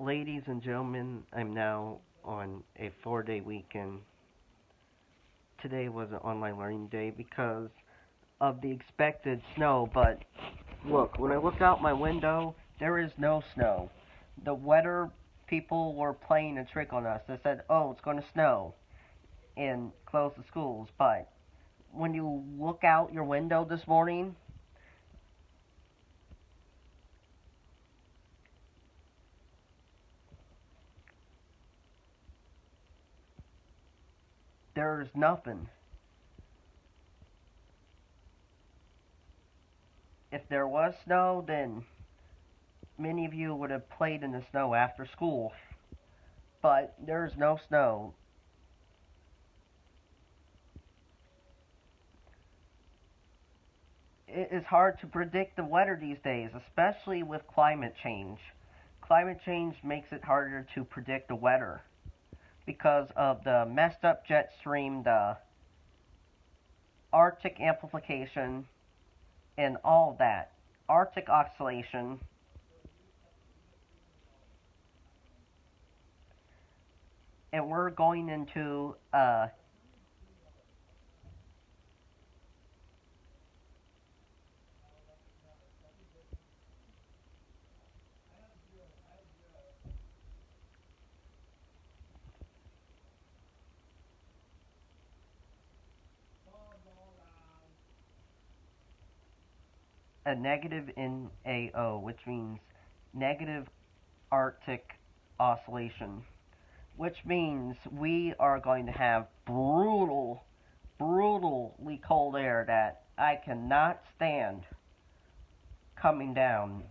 Ladies and gentlemen, I'm now on a 4-day weekend. Today was an online learning day because of the expected snow, but look, when I look out my window, there is no snow. The weather people were playing a trick on us. They said, oh, it's going to snow, and close the schools, but when you look out your window this morning, there's nothing. If there was snow, then many of you would have played in the snow after school, but there's no snow. It is hard to predict the weather these days, especially with climate change. Climate change makes it harder to predict the weather because of the messed up jet stream, the Arctic amplification, and all that. Arctic oscillation. And we're going into a negative NAO, which means negative Arctic oscillation, which means we are going to have brutally cold air that I cannot stand coming down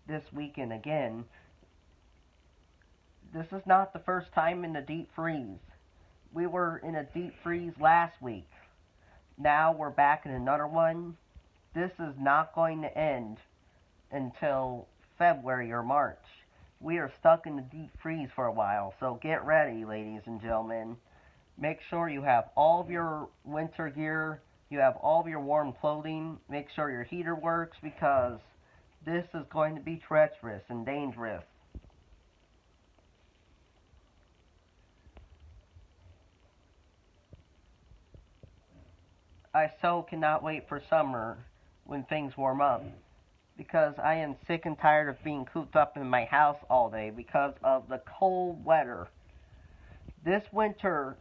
this weekend again. This is not the first time in the deep freeze. We were in a deep freeze last week. Now we're back in another one. This is not going to end until February or March. We are stuck in the deep freeze for a while, so get ready, ladies and gentlemen. Make sure you have all of your winter gear, you have all of your warm clothing, make sure your heater works because this is going to be treacherous and dangerous. I so cannot wait for summer when things warm up because I am sick and tired of being cooped up in my house all day because of the cold weather. This winter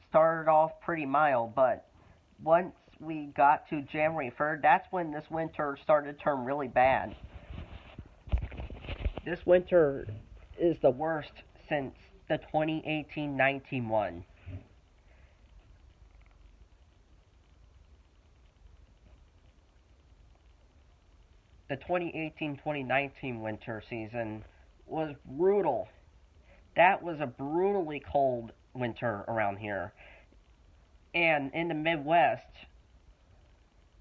started off pretty mild, but once we got to January 3rd, that's when this winter started to turn really bad. This winter is the worst since the 2018-19 one. The 2018-2019 winter season was brutal. That was a brutally cold winter around here. And in the Midwest,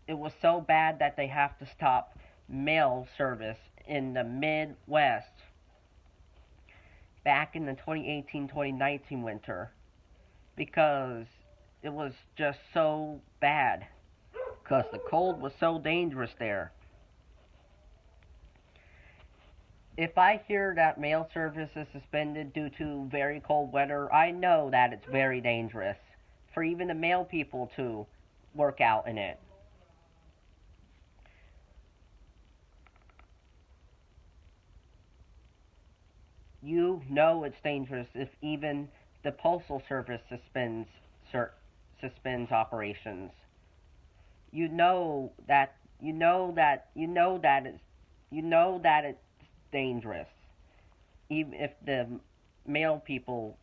it was so bad that they have to stop mail service in the Midwest back in the 2018-2019 winter because it was just so bad because the cold was so dangerous there. If I hear that mail service is suspended due to very cold weather, I know that it's very dangerous for even the mail people to work out in it. You know it's dangerous if even the postal service suspends operations. You know that it's dangerous. Even if the mail people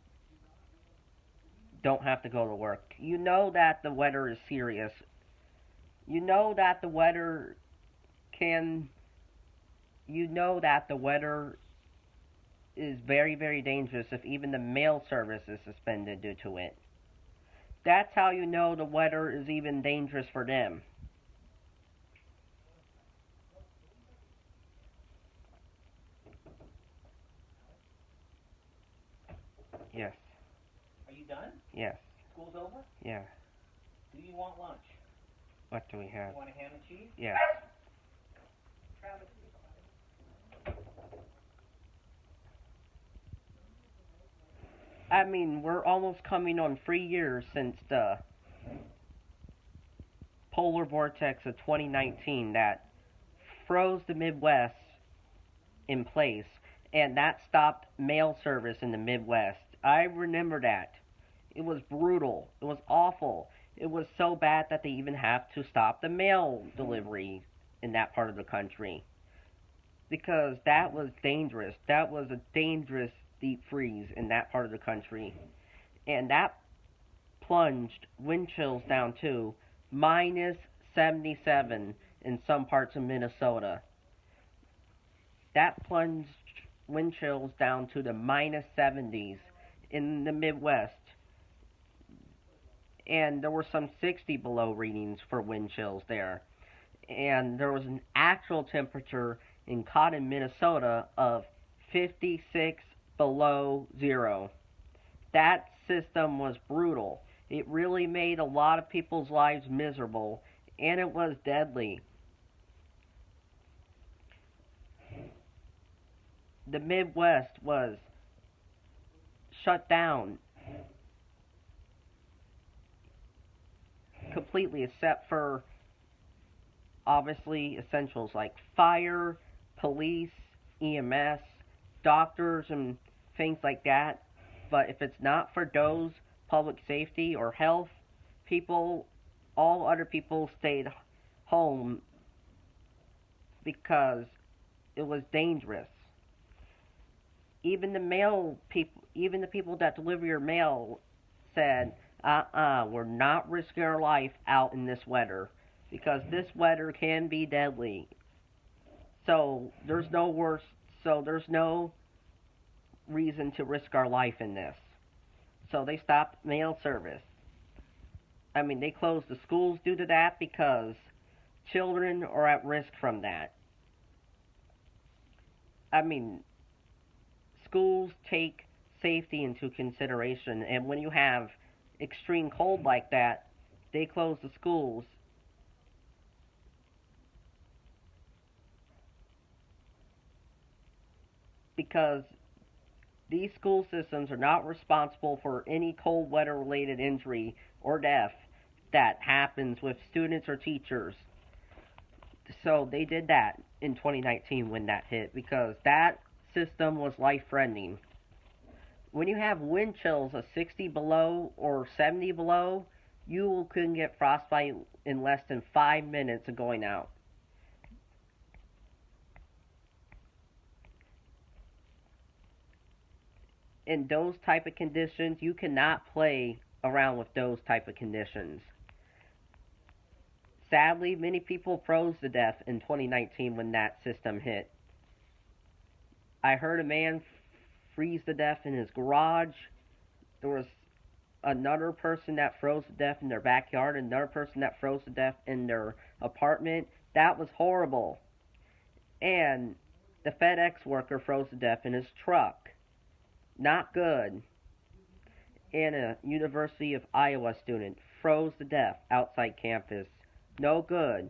don't have to go to work. You know that the weather is serious. You know that the weather can you know that the weather is very, very dangerous if even the mail service is suspended due to it. That's how you know the weather is even dangerous for them. Yes. Are you done? Yes. School's over? Yeah. Do you want lunch? What do we have? You want a ham and cheese? Yes. Travis. I mean, we're almost coming on 3 years since the polar vortex of 2019 that froze the Midwest in place, and that stopped mail service in the Midwest. I remember that. It was brutal. It was awful. It was so bad that they even have to stop the mail delivery in that part of the country because that was dangerous. That was a dangerous deep freeze in that part of the country. And that plunged wind chills down to minus 77 in some parts of Minnesota. That plunged wind chills down to the minus 70s in the Midwest. And there were some 60 below readings for wind chills there. And there was an actual temperature in Cotton, Minnesota of 56 below zero. That system was brutal. It really made a lot of people's lives miserable, and it was deadly. The Midwest was shut down completely except for obviously essentials like fire, police, EMS, doctors, and things like that. But if it's not for those public safety or health people, all other people stayed home because it was dangerous. Even the people that deliver your mail said, we're not risking our life out in this weather because this weather can be deadly. So there's no reason to risk our life in this. So they stopped mail service. I mean, they closed the schools due to that because children are at risk from that. I mean, schools take safety into consideration, and when you have extreme cold like that, they close the schools. Because these school systems are not responsible for any cold weather related injury or death that happens with students or teachers. So they did that in 2019 when that hit because that system was life threatening. When you have wind chills of 60 below or 70 below, you can get frostbite in less than 5 minutes of going out. In those type of conditions, you cannot play around with those type of conditions. Sadly, many people froze to death in 2019 when that system hit. I heard a man freeze to death in his garage. There was another person that froze to death in their backyard, another person that froze to death in their apartment. That was horrible. And the FedEx worker froze to death in his truck. Not good. And a University of Iowa student froze to death outside campus. No good.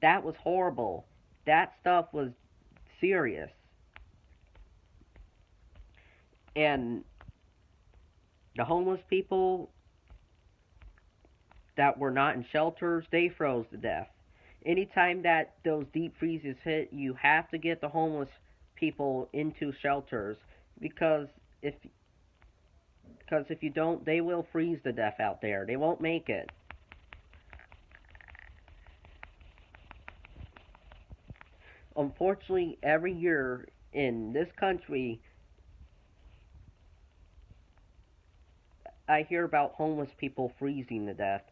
That was horrible. That stuff was serious. And the homeless people that were not in shelters, they froze to death. Anytime that those deep freezes hit, you have to get the homeless people into shelters because if you don't, they will freeze to death out there. They won't make it. Unfortunately, every year in this country, I hear about homeless people freezing to death.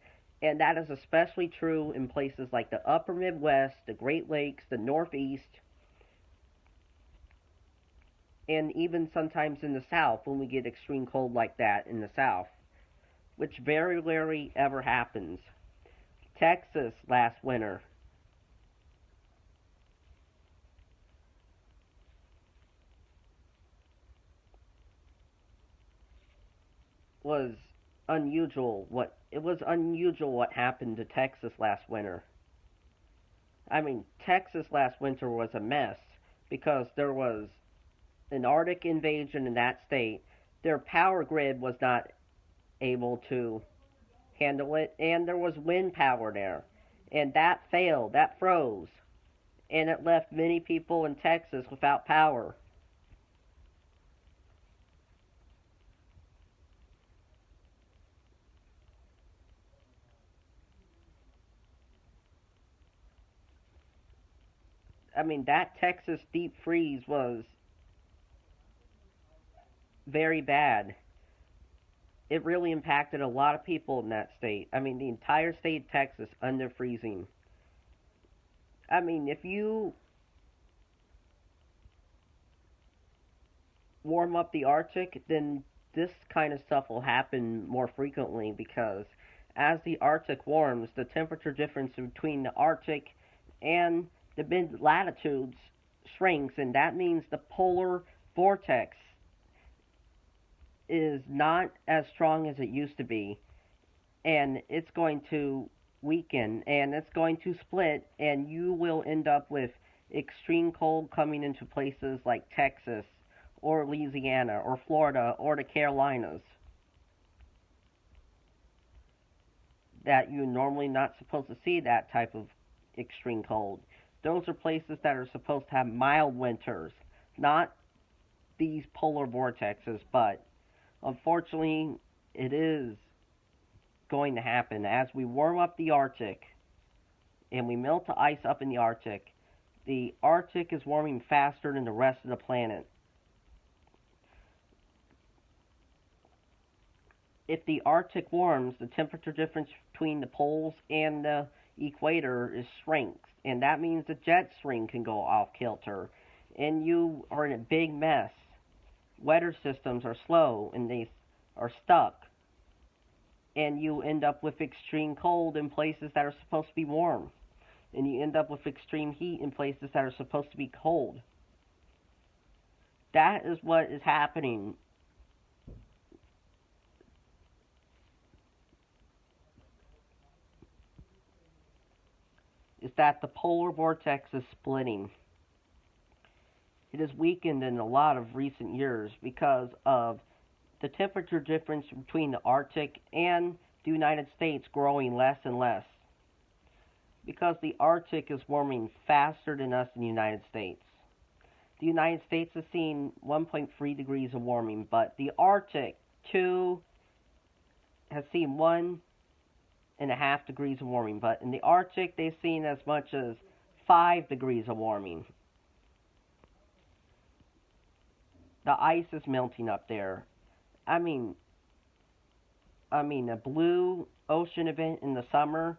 And that is especially true in places like the upper Midwest, the Great Lakes, the Northeast, and even sometimes in the South when we get extreme cold like that in the South, which very rarely ever happens. Texas last winter was unusual. It was unusual what happened to Texas last winter. I mean, Texas last winter was a mess because there was an Arctic invasion in that state, their power grid was not able to handle it, and there was wind power there, and that failed, that froze, and it left many people in Texas without power. I mean, that Texas deep freeze was very bad. It really impacted a lot of people in that state. I mean, the entire state of Texas under freezing. I mean, if you warm up the Arctic, then this kind of stuff will happen more frequently because as the Arctic warms, the temperature difference between the Arctic and the mid latitudes shrinks, and that means the polar vortex is not as strong as it used to be, and it's going to weaken and it's going to split, and you will end up with extreme cold coming into places like Texas or Louisiana or Florida or the Carolinas that you're normally not supposed to see that type of extreme cold. Those are places that are supposed to have mild winters, not these polar vortexes, but unfortunately, it is going to happen. As we warm up the Arctic and we melt the ice up in the Arctic is warming faster than the rest of the planet. If the Arctic warms, the temperature difference between the poles and the equator is shrinks, and that means the jet stream can go off kilter, and you are in a big mess. Weather systems are slow and they are stuck, and you end up with extreme cold in places that are supposed to be warm, and you end up with extreme heat in places that are supposed to be cold. That is what is happening. Is that the polar vortex is splitting. It has weakened in a lot of recent years because of the temperature difference between the Arctic and the United States growing less and less. Because the Arctic is warming faster than us in the United States. The United States has seen 1.3 degrees of warming, but the Arctic, too, has seen 1.5 degrees of warming. But in the Arctic, they've seen as much as 5 degrees of warming. The ice is melting up there. I mean, a blue ocean event in the summer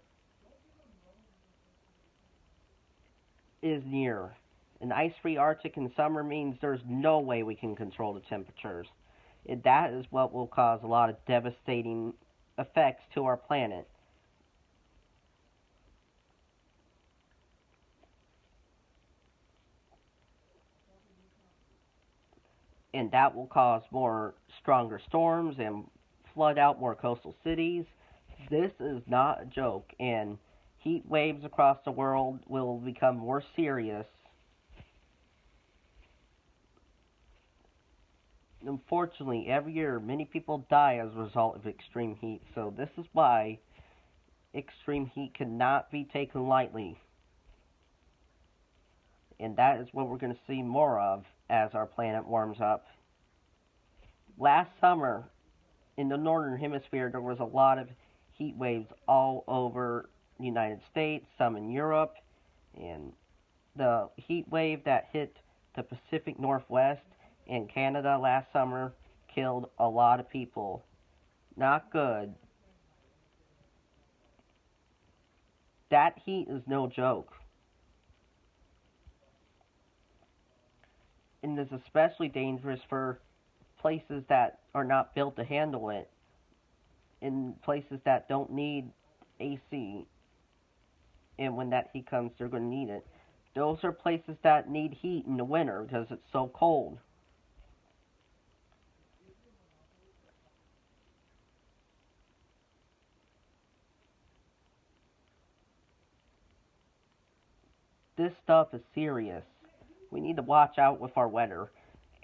is near. An ice-free Arctic in summer means there's no way we can control the temperatures. And that is what will cause a lot of devastating effects to our planet. And that will cause more stronger storms and flood out more coastal cities. This is not a joke, and heat waves across the world will become more serious. Unfortunately, every year many people die as a result of extreme heat, so this is why extreme heat cannot be taken lightly. And that is what we're going to see more of as our planet warms up. Last summer, in the northern hemisphere, there was a lot of heat waves all over the United States, some in Europe, and the heat wave that hit the Pacific Northwest and Canada last summer killed a lot of people. Not good. That heat is no joke. And is especially dangerous for places that are not built to handle it, in places that don't need AC, and when that heat comes, they're going to need it. Those are places that need heat in the winter because it's so cold. This stuff is serious. We need to watch out with our weather.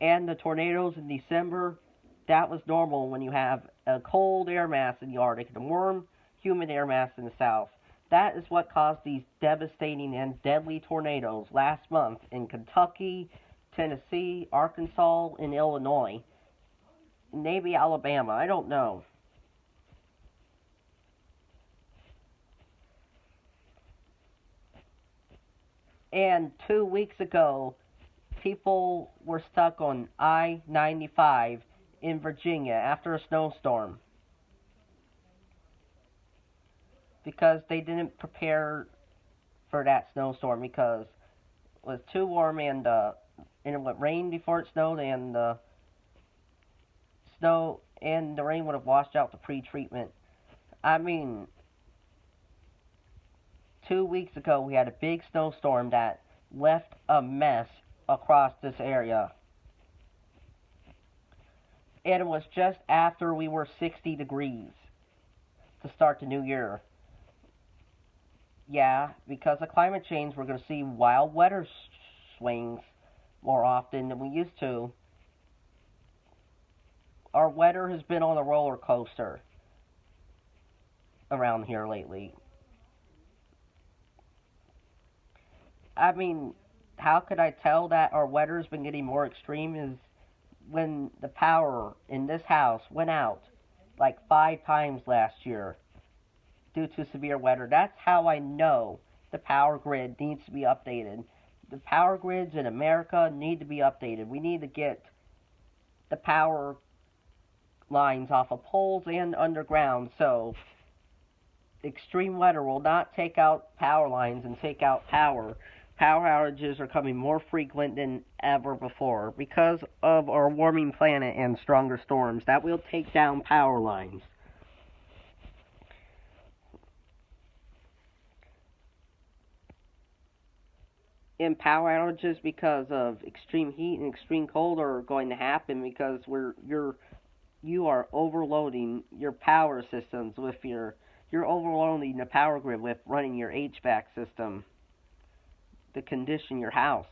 And the tornadoes in December, that was normal when you have a cold air mass in the Arctic and a warm, humid air mass in the south. That is what caused these devastating and deadly tornadoes last month in Kentucky, Tennessee, Arkansas, and Illinois. Maybe Alabama, I don't know. And 2 weeks ago, people were stuck on I-95 in Virginia after a snowstorm because they didn't prepare for that snowstorm because it was too warm and it would rain before it snowed, and the snow and the rain would have washed out the pre-treatment. I mean, 2 weeks ago we had a big snowstorm that left a mess across this area. And it was just after we were 60 degrees to start the new year. Yeah, because of climate change, we're going to see wild weather swings more often than we used to. Our weather has been on a roller coaster around here lately. I mean, how could I tell that our weather's been getting more extreme is when the power in this house went out like 5 times last year due to severe weather. That's how I know the power grid needs to be updated. The power grids in America need to be updated. We need to get the power lines off of poles and underground so extreme weather will not take out power lines and take out power. Power outages are becoming more frequent than ever before because of our warming planet and stronger storms that will take down power lines. And power outages because of extreme heat and extreme cold are going to happen because you are overloading your power systems with you're overloading the power grid with running your HVAC system to condition your house.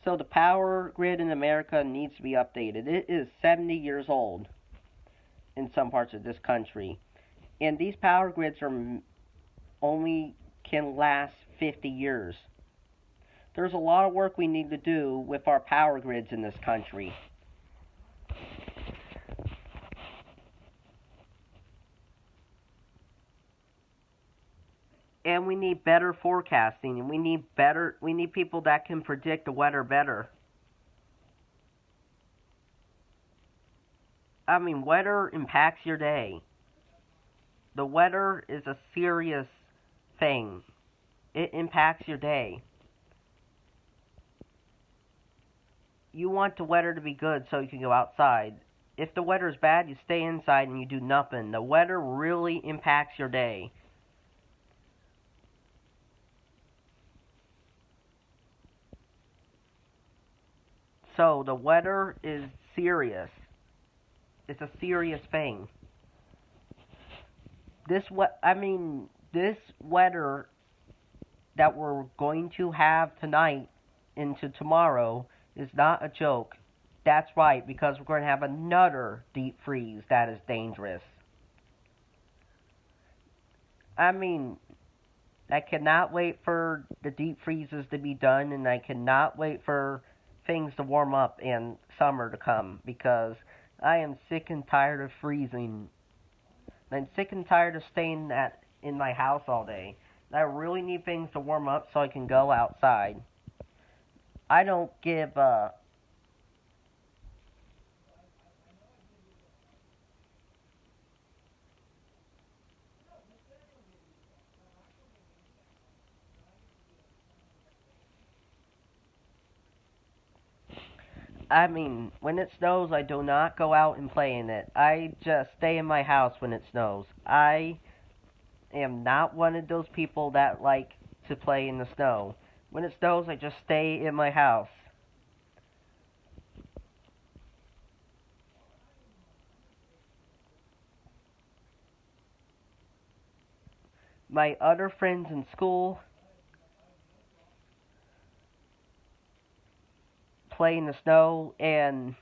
So the power grid in America needs to be updated. It is 70 years old in some parts of this country. And these power grids only can last 50 years. There's a lot of work we need to do with our power grids in this country. And we need better forecasting, and we need people that can predict the weather better. I mean, weather impacts your day. The weather is a serious thing. It impacts your day. You want the weather to be good so you can go outside. If the weather is bad, you stay inside and you do nothing. The weather really impacts your day. So the weather is serious. It's a serious thing. This weather that we're going to have tonight into tomorrow is not a joke. That's right, because we're going to have another deep freeze that is dangerous. I cannot wait for the deep freezes to be done, and I cannot wait for things to warm up and summer to come, because I am sick and tired of freezing. I'm sick and tired of staying in my house all day. I really need things to warm up so I can go outside. I don't give when it snows, I do not go out and play in it. I just stay in my house when it snows. I am not one of those people that like to play in the snow. When it snows, I just stay in my house. My other friends in school, play in the snow, and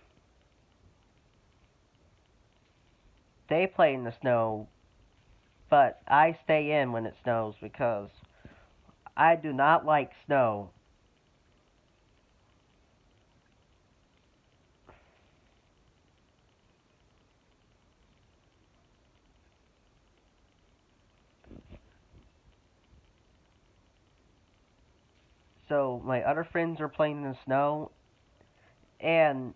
they play in the snow, but I stay in when it snows because I do not like snow. So my other friends are playing in the snow, and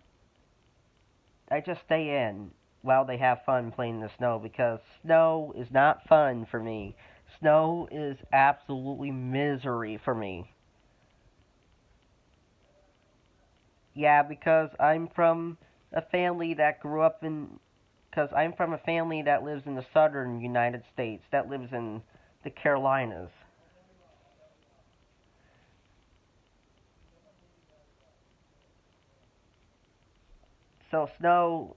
I just stay in while they have fun playing in the snow because snow is not fun for me. Snow is absolutely misery for me. Yeah, because I'm from a family that grew up in. Because I'm from a family that lives in the southern United States, that lives in the Carolinas. So snow.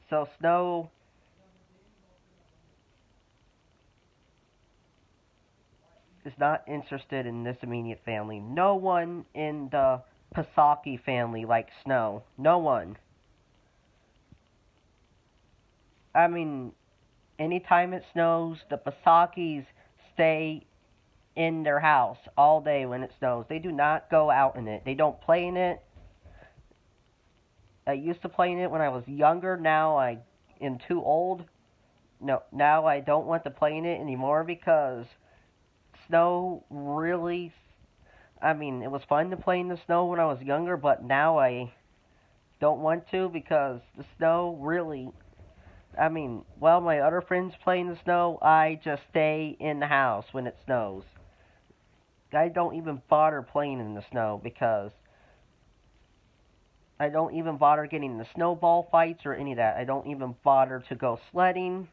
So snow is not interested in this immediate family. No one in the Pasaki family likes snow. No one. I mean, anytime it snows, the Pasakis stay in their house all day when it snows. They do not go out in it. They don't play in it. I used to play in it when I was younger. Now I am too old. No, now I don't want to play in it anymore because snow really. I mean, it was fun to play in the snow when I was younger, but now I don't want to because the snow really. I mean, while my other friends play in the snow, I just stay in the house when it snows. I don't even bother playing in the snow because I don't even bother getting the snowball fights or any of that. I don't even bother to go sledding.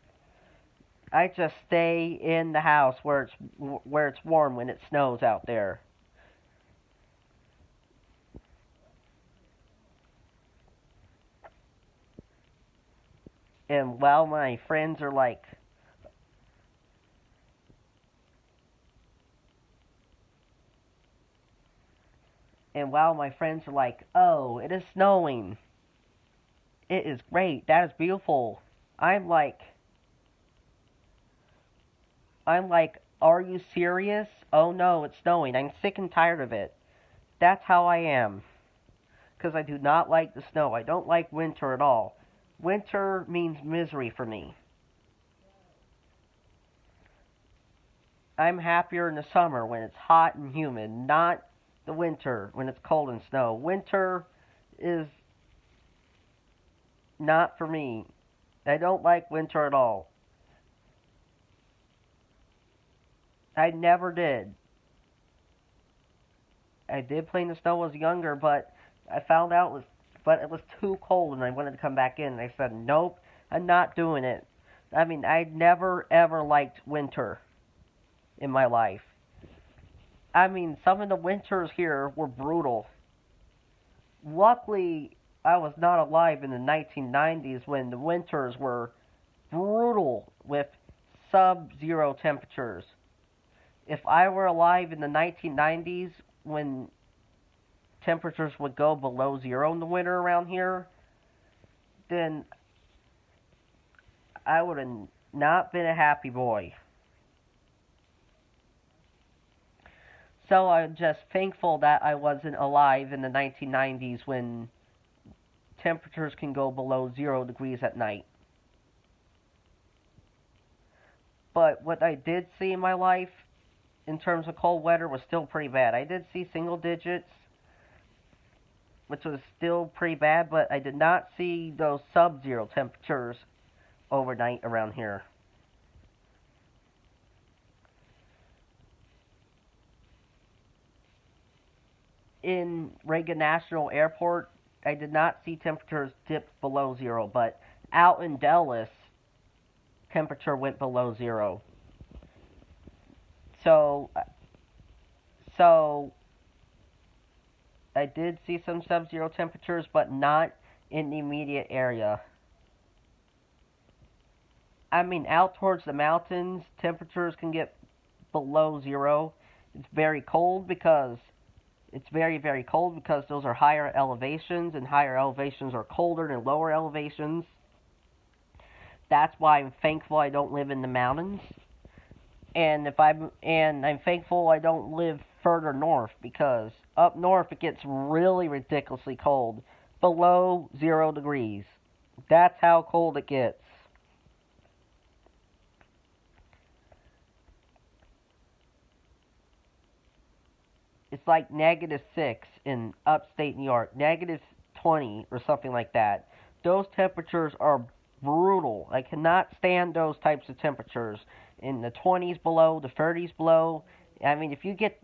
I just stay in the house where it's warm when it snows out there. And while my friends are like, "Oh, it is snowing. It is great. That is beautiful." I'm like, "Are you serious? Oh no, it's snowing. I'm sick and tired of it." That's how I am. Because I do not like the snow. I don't like winter at all. Winter means misery for me. I'm happier in the summer when it's hot and humid, not the winter when it's cold and snow. Winter is not for me. I don't like winter at all. I never did. I did play in the snow when I was younger, but I found out it was too cold and I wanted to come back in. And I said, nope, I'm not doing it. I mean, I never ever liked winter in my life. I mean, some of the winters here were brutal. Luckily, I was not alive in the 1990s when the winters were brutal with sub-zero temperatures. If I were alive in the 1990s when temperatures would go below zero in the winter around here, then I would have not been a happy boy. So I'm just thankful that I wasn't alive in the 1990s when temperatures can go below 0 degrees at night. But what I did see in my life in terms of cold weather was still pretty bad. I did see single digits, which was still pretty bad, but I did not see those sub-zero temperatures overnight around here. In Reagan National Airport, I did not see temperatures dip below zero, but out in Dallas, temperature went below zero. So, so I did see some sub-zero temperatures, but not in the immediate area. I mean, out towards the mountains, temperatures can get below zero. It's very cold because it's very, very cold because those are higher elevations, and higher elevations are colder than lower elevations. That's why I'm thankful I don't live in the mountains. And I'm thankful I don't live further north because up north it gets really ridiculously cold, below 0 degrees. That's how cold it gets. It's like -6 in upstate New York, -20 or something like that. Those temperatures are brutal. I cannot stand those types of temperatures. In the 20s below, the 30s below. I mean, if you get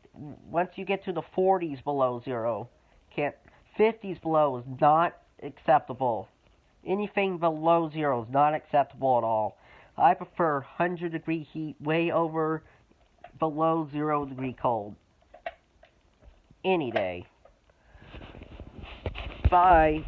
once you get to the 40s below zero, can't 50s below is not acceptable. Anything below zero is not acceptable at all. I prefer 100-degree heat way over below 0 degree cold. Any day. Bye.